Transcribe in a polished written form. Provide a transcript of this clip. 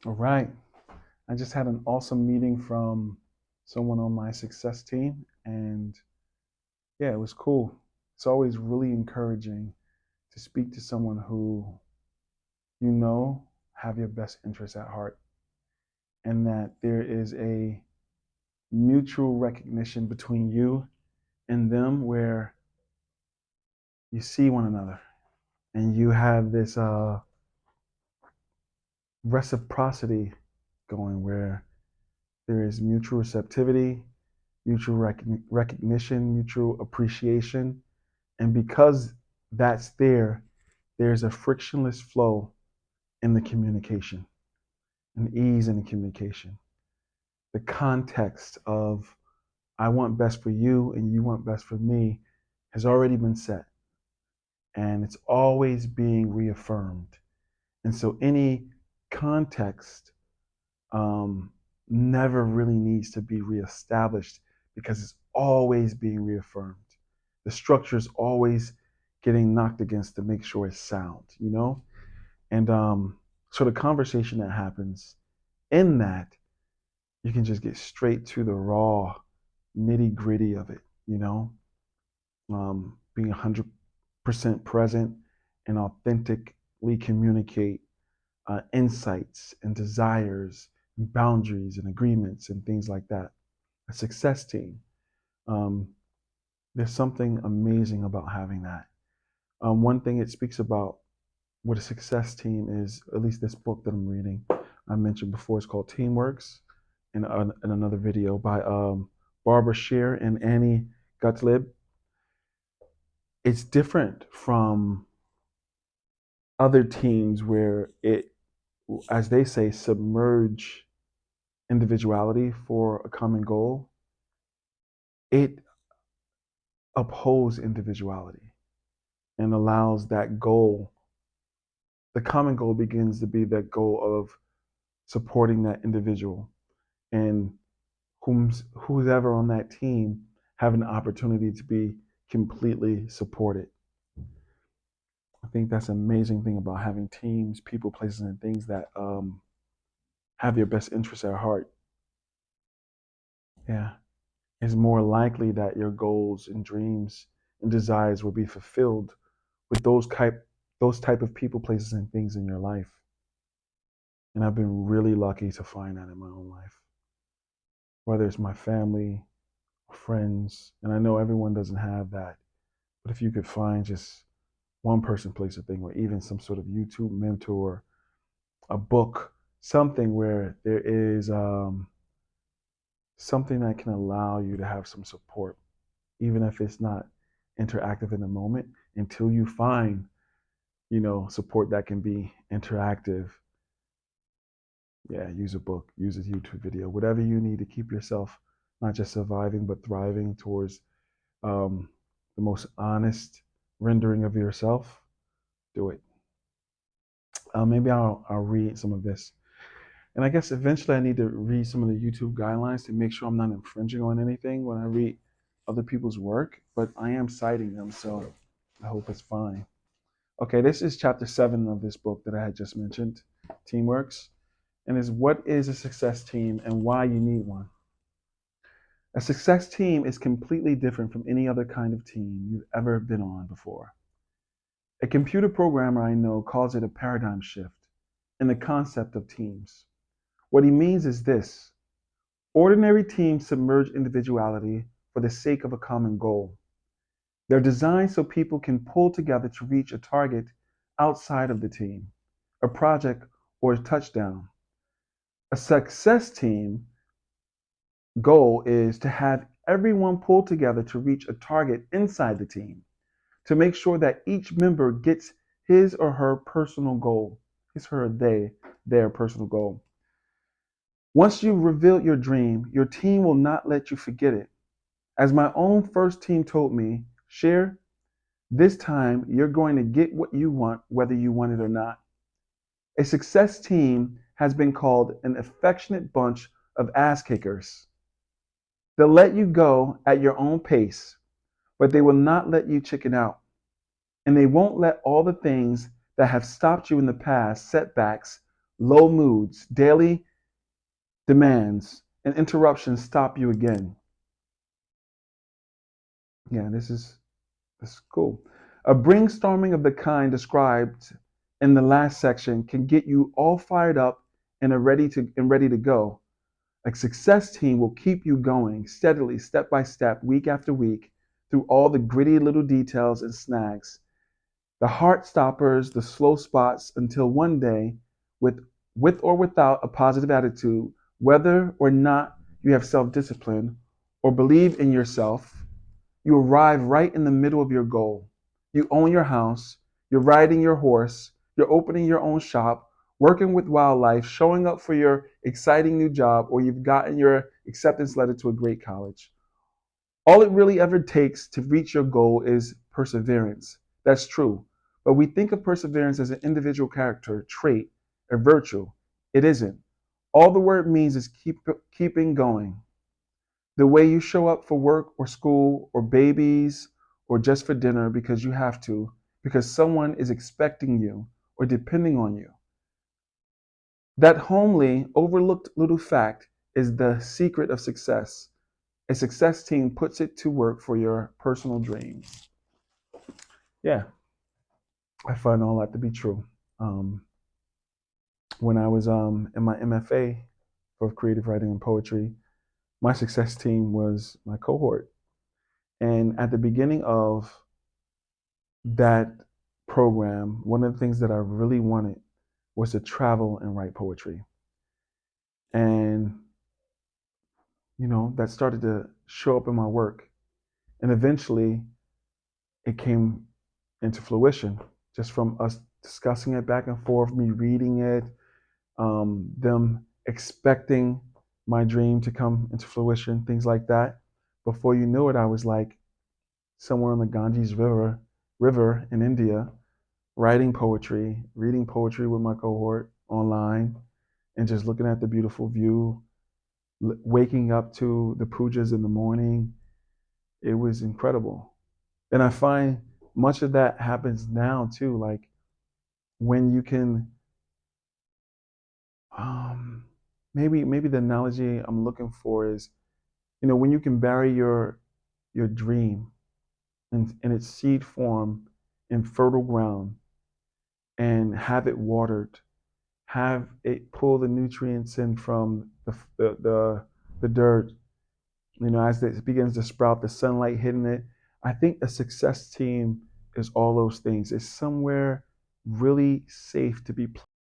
All right. I just had an awesome meeting from someone on my success team, and yeah, it was cool. It's always really encouraging to speak to someone who you know have your best interests at heart, and that there is a mutual recognition between you and them where you see one another and you have this reciprocity going where there is mutual receptivity, mutual recognition, mutual appreciation. And because that's there, there's a frictionless flow in the communication, an ease in the communication. The context of I want best for you and you want best for me has already been set, and it's always being reaffirmed. And so any context never really needs to be reestablished because it's always being reaffirmed. The structure is always getting knocked against to make sure it's sound, you know? And so the conversation that happens in that, you can just get straight to the raw nitty gritty of it, you know? Being 100% present and authentically communicate insights and desires and boundaries and agreements and things like that. A success team. Um, there's something amazing about having that. One thing it speaks about what a success team is, at least this book that I'm reading, I mentioned before, it's called Teamworks, in another video by Barbara Sher and Annie Gottlieb. It's different from other teams where it, as they say, submerge individuality for a common goal. It upholds individuality and allows that goal, the common goal begins to be that goal of supporting that individual, and who's ever on that team have an opportunity to be completely supported. I think that's an amazing thing about having teams, people, places, and things that have your best interests at heart. Yeah, it's more likely that your goals and dreams and desires will be fulfilled with those type of people, places, and things in your life. And I've been really lucky to find that in my own life, whether it's my family, friends, and I know everyone doesn't have that. But if you could find just one person, place, or thing, or even some sort of YouTube mentor, a book, something where there is something that can allow you to have some support, even if it's not interactive in the moment, until you find, support that can be interactive. Yeah, use a book, use a YouTube video, whatever you need to keep yourself not just surviving but thriving towards the most honest rendering of yourself. Do it. Maybe I'll read some of this, and I guess eventually I need to read some of the YouTube guidelines to make sure I'm not infringing on anything when I read other people's work. But I am citing them, so I hope it's fine. Okay, this is chapter 7 of this book that I had just mentioned, Teamworks, and is what is a success team and why you need one. A success team is completely different from any other kind of team you've ever been on before. A computer programmer I know calls it a paradigm shift in the concept of teams. What he means is this: ordinary teams submerge individuality for the sake of a common goal. They're designed so people can pull together to reach a target outside of the team, a project, or a touchdown. A success team goal is to have everyone pull together to reach a target inside the team, to make sure that each member gets his or her personal goal, his, her, their personal goal. Once you've revealed your dream, your team will not let you forget it. As my own first team told me, Cher, this time you're going to get what you want, whether you want it or not. A success team has been called an affectionate bunch of ass kickers. They'll let you go at your own pace, but they will not let you chicken out. And they won't let all the things that have stopped you in the past, setbacks, Low moods, daily demands, and interruptions stop you again. Yeah, this is cool. A brainstorming of the kind described in the last section can get you all fired up and ready to go. A success team will keep you going steadily, step by step, week after week, through all the gritty little details and snags, the heart stoppers, the slow spots, until one day, with or without a positive attitude, whether or not you have self-discipline or believe in yourself, you arrive right in the middle of your goal. You own your house, you're riding your horse, you're opening your own shop, working with wildlife, showing up for your exciting new job, or you've gotten your acceptance letter to a great college. All it really ever takes to reach your goal is perseverance. That's true. But we think of perseverance as an individual character, trait, a virtue. It isn't. All the word means is keeping going. The way you show up for work or school or babies or just for dinner because you have to, because someone is expecting you or depending on you. That homely, overlooked little fact is the secret of success. A success team puts it to work for your personal dreams. Yeah, I find all that to be true. Um, when I was in my MFA for creative writing and poetry, my success team was my cohort. And at the beginning of that program, one of the things that I really wanted was to travel and write poetry. And, that started to show up in my work. And eventually it came into fruition just from us discussing it back and forth, me reading it, them expecting my dream to come into fruition, things like that. Before you knew it, I was like somewhere on the Ganges river in India, writing poetry, reading poetry with my cohort online, and just looking at the beautiful view, waking up to the pujas in the morning. It was incredible. And I find much of that happens now too. Like when you can, um, maybe the analogy I'm looking for is, when you can bury your dream in its seed form in fertile ground and have it watered, have it pull the nutrients in from the dirt, as it begins to sprout, the sunlight hitting it. I think a success team is all those things. It's somewhere really safe to be